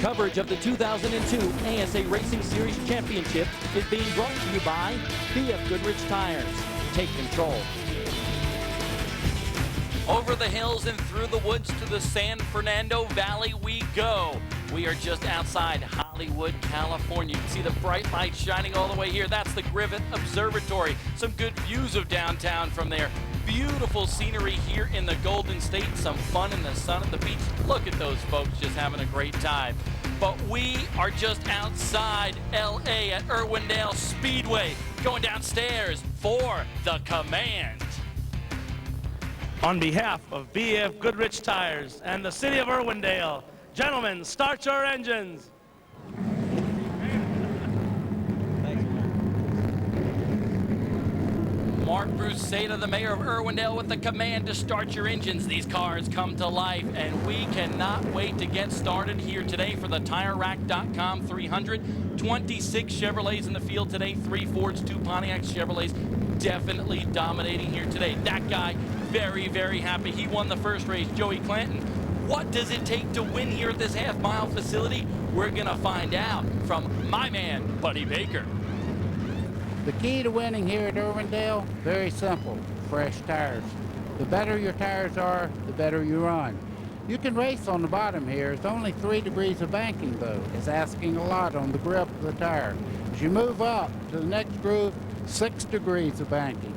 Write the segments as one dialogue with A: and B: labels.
A: Coverage of the 2002 ASA Racing Series Championship is being brought to you by BF Goodrich Tires. Take control. Over the hills and through the woods to the San Fernando Valley we go. We are just outside Hollywood, California. You can see the bright lights shining all the way here. That's the Griffith Observatory. Some good views of downtown from there. Beautiful scenery here in the Golden State. Some fun in the sun at the beach. Look at those folks just having a great time. But we are just outside LA at Irwindale Speedway, going downstairs for the Command.
B: On behalf of BF Goodrich Tires and the City of Irwindale, gentlemen, start your engines.
A: Mark Bruseda, the mayor of Irwindale, with the command to start your engines. These cars come to life, and we cannot wait to get started here today for the TireRack.com 300. 26 Chevrolets in the field today, 3 Fords, 2 Pontiacs. Chevrolets definitely dominating here today. That guy, very, very happy. He won the first race, Joey Clanton. What does it take to win here at this half-mile facility? We're going to find out from my man, Buddy Baker.
C: The key to winning here at Irwindale, very simple, fresh tires. The better your tires are, the better you run. You can race on the bottom here. It's only 3 degrees of banking though. It's asking a lot on the grip of the tire. As you move up to the next groove, 6 degrees of banking.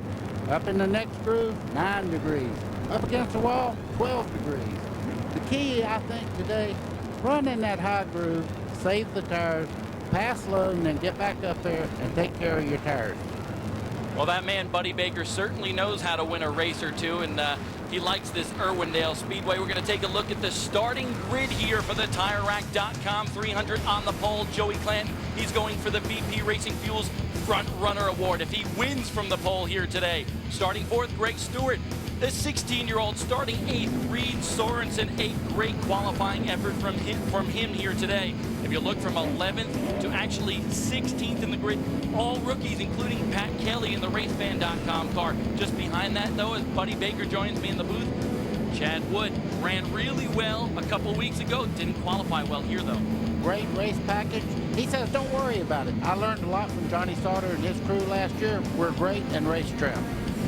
C: Up in the next groove, 9 degrees. Up against the wall, 12 degrees. The key, I think, today, run in that high groove, save the tires, pass low, and then get back up there and take care of your tires.
A: Well, that man, Buddy Baker, certainly knows how to win a race or two, and he likes this Irwindale Speedway. We're going to take a look at the starting grid here for the TireRack.com 300 on the pole. Joey Clanton, he's going for the VP Racing Fuels Front Runner Award if he wins from the pole here today. Starting 4th, Greg Stewart. The 16-year-old starting 8th, Reed Sorensen. A great qualifying effort from him here today. If you look from 11th to actually 16th in the grid, all rookies, including Pat Kelly in the RaceFan.com car. Just behind that, though, as Buddy Baker joins me in the booth, Chad Wood ran really well a couple weeks ago. Didn't qualify well here, though.
C: Great race package. He says, don't worry about it. I learned a lot from Johnny Sauter and his crew last year. We're great in race trim.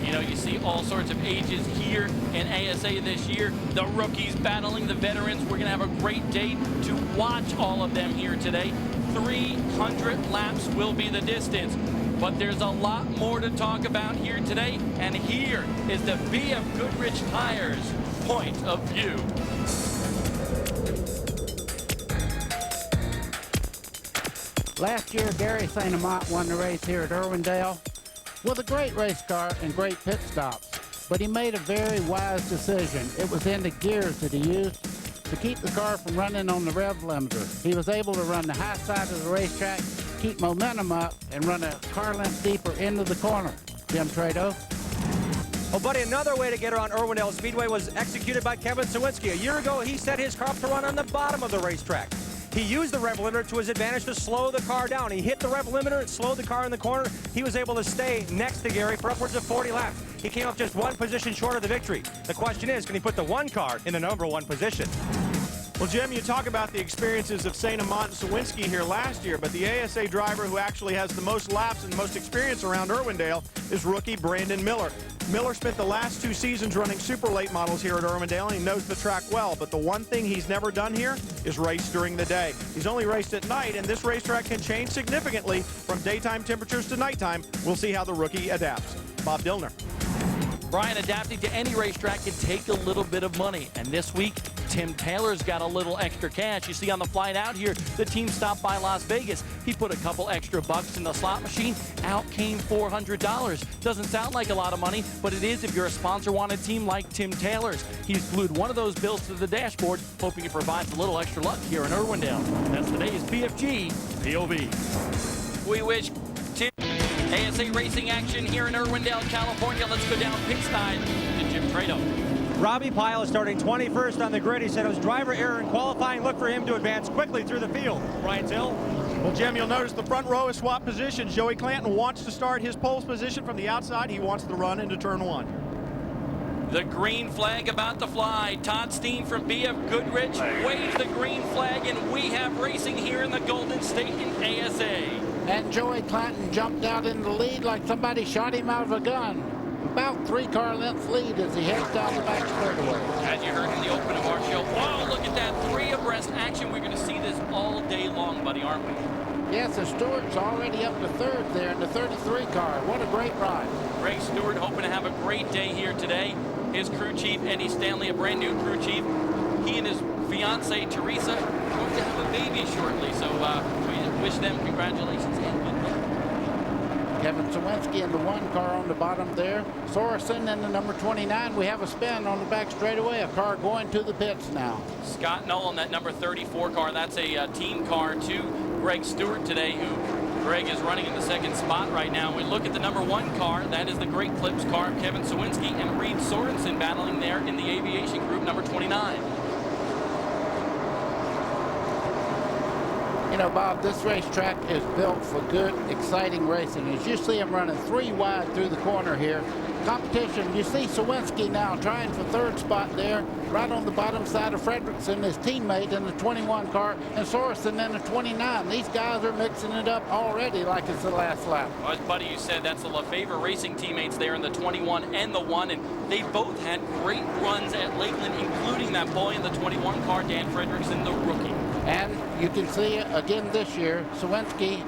A: You know, you see all sorts of ages here in ASA this year. The rookies battling the veterans. We're going to have a great day to watch all of them here today. 300 laps will be the distance. But there's a lot more to talk about here today. And here is the BF Goodrich Tires point of view.
C: Last year, Gary St. Amant won the race here at Irwindale with a great race car and great pit stops. But he made a very wise decision. It was in the gears that he used to keep the car from running on the rev limiter. He was able to run the high side of the racetrack, keep momentum up, and run a car length deeper into the corner. Jim Trado.
D: Well, buddy, another way to get around Irwindale Speedway was executed by Kevin Sawinski. A year ago, he set his car up to run on the bottom of the racetrack. He used the rev limiter to his advantage to slow the car down. He hit the rev limiter, it slowed the car in the corner. He was able to stay next to Gary for upwards of 40 laps. He came up just 1 position short of the victory. The question is, can he put the 1 car in the #1 position?
E: Well, Jim, you talk about the experiences of St. Amant and Sawinski here last year, but the ASA driver who actually has the most laps and most experience around Irwindale is rookie Brandon Miller. Miller spent the last 2 seasons running super late models here at Irwindale, and he knows the track well, but the one thing he's never done here is race during the day. He's only raced at night, and this racetrack can change significantly from daytime temperatures to nighttime. We'll see how the rookie adapts. Bob Dillner.
A: Brian, adapting to any racetrack can take a little bit of money, and this week, Tim Taylor's got a little extra cash. You see on the flight out here, the team stopped by Las Vegas. He put a couple extra bucks in the slot machine. Out came $400. Doesn't sound like a lot of money, but it is if you're a sponsor-wanted team like Tim Taylor's. He's glued one of those bills to the dashboard, hoping it provides a little extra luck here in Irwindale. That's today's BFG POV. We wish Tim ASA racing action here in Irwindale, California. Let's go down pit side to Jim Trado.
D: Robbie Pyle is starting 21st on the grid. He said it was driver error in qualifying. Look for him to advance quickly through the field. Ryan Till.
E: Well, Jim, you'll notice the front row is swapped positions. Joey Clanton wants to start his pole position from the outside. He wants to run into turn 1.
A: The green flag about to fly. Todd Steen from BF Goodrich waves the green flag, and we have racing here in the Golden State in ASA.
C: And Joey Clanton jumped out in the lead like somebody shot him out of a gun. About 3 car lengths lead as he heads down the back straightaway.
A: As you heard in the open of our show, whoa, look at that 3 abreast action. We're going to see this all day long, buddy, aren't we?
C: Yes, and Stewart's already up to 3rd there in the 33 car. What a great ride.
A: Greg Stewart hoping to have a great day here today. His crew chief, Eddie Stanley, a brand new crew chief. He and his fiancee, Teresa, are going to have a baby shortly. So we wish them congratulations and good luck.
C: Kevin Sawinski in the 1 car on the bottom there. Sorensen in the number 29. We have a spin on the back straightaway. A car going to the pits now.
A: Scott Knoll on that number 34 car. That's a team car to Greg Stewart today, who Greg is running in the 2nd spot right now. We look at the number 1 car. That is the Great Clips car of Kevin Sawinski and Reed Sorensen battling there in the aviation group number 29.
C: You know, Bob, this racetrack is built for good, exciting racing. As you see him running 3 wide through the corner here. Competition, you see Sawinski now trying for 3rd spot there, right on the bottom side of Fredrickson, his teammate in the 21 car, and Sorensen in the 29. These guys are mixing it up already like it's the last lap.
A: Well, as Buddy, you said, that's the LaFavor Racing teammates there in the 21 and the 1, and they both had great runs at Lakeland, including that boy in the 21 car, Dan Fredrickson, the rookie.
C: And you can see again this year, Sawinski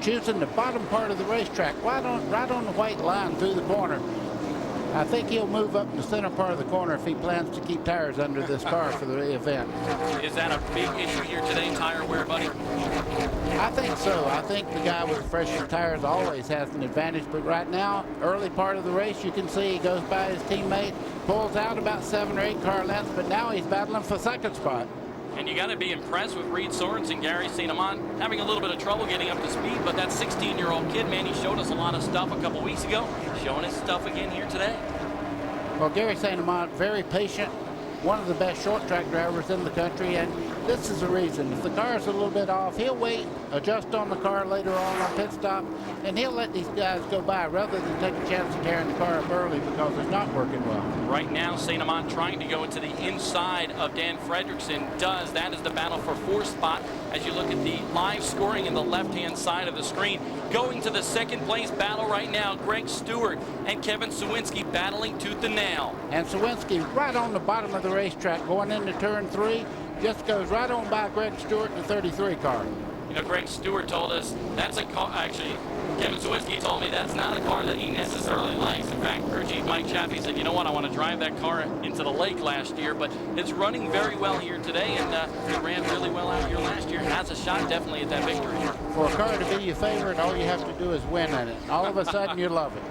C: choosing the bottom part of the racetrack, right on the white line through the corner. I think he'll move up in the center part of the corner if he plans to keep tires under this car for the event.
A: Is that a big issue here today, tire wear, Buddy?
C: I think so. I think the guy with the freshest tires always has an advantage, but right now, early part of the race, you can see he goes by his teammate, pulls out about 7 or 8 car lengths, but now he's battling for 2nd spot.
A: And you got to be impressed with Reed Sorensen, Gary St. Amant, having a little bit of trouble getting up to speed, but that 16-year-old kid, man, he showed us a lot of stuff a couple weeks ago, showing his stuff again here today.
C: Well, Gary St. Amant, very patient, one of the best short track drivers in the country, and this is the reason. If the car's a little bit off, he'll wait, adjust on the car later on pit stop, and he'll let these guys go by rather than take a chance of tearing the car up early because it's not working well.
A: Right now, St. Amant trying to go into the inside of Dan Fredrickson does. That is the battle for 4th spot as you look at the live scoring in the left-hand side of the screen. Going to the 2nd place battle right now, Greg Stewart and Kevin Sawinski battling tooth and nail.
C: And Sawinski right on the bottom of the racetrack going into turn 3, just goes right on by Greg Stewart in the 33 car.
A: You know, Greg Stewart told us that's a car, actually, Kevin Sawinski told me that's not a car that he necessarily likes. In fact, crew chief Mike Chaffee said, you know what, I want to drive that car into the lake last year, but it's running very well here today, and it ran really well out here last year. Has a shot definitely at that victory.
C: For a car to be your favorite, all you have to do is win in it. All of a sudden, you love it.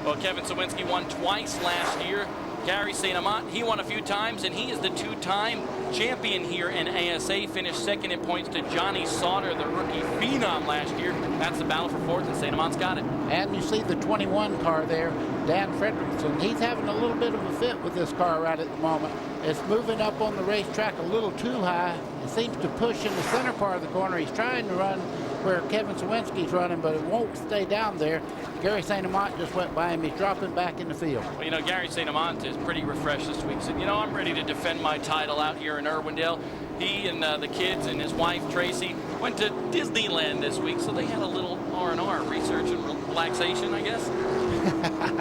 A: Well, Kevin Sawinski won twice last year. Gary St. Amant, he won a few times, and he is the 2-time champion here in ASA. Finished 2nd in points to Johnny Sauter, the rookie phenom last year. That's the battle for 4th, and St. Amant's got it.
C: And you see the 21 car there, Dan Fredrickson. He's having a little bit of a fit with this car right at the moment. It's moving up on the racetrack a little too high. It seems to push in the center part of the corner. He's trying to run where Kevin Sawinski's running, but it won't stay down there. Gary St. Amant just went by him. He's dropping back in the field.
A: Well, you know, Gary St. Amant is pretty refreshed this week. He said, you know, I'm ready to defend my title out here in Irwindale. He and the kids and his wife, Tracy, went to Disneyland this week, so they had a little R&R, research and relaxation, I guess.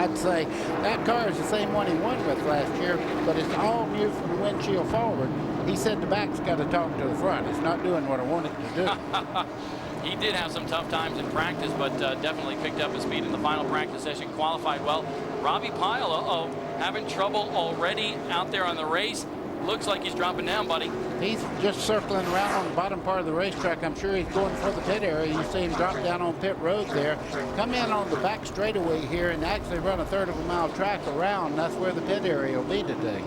C: I'd say that car is the same one he won with last year, but it's all new from the windshield forward. He said the back's got to talk to the front. It's not doing what I want it to do.
A: He did have some tough times in practice, but definitely picked up his speed in the final practice session, qualified well. Robbie Pyle, having trouble already out there on the race. Looks like he's dropping down, buddy.
C: He's just circling around on the bottom part of the racetrack. I'm sure he's going for the pit area. You see him drop down on pit road there. Come in on the back straightaway here and actually run a 1/3 of a mile track around. That's where the pit area will be today.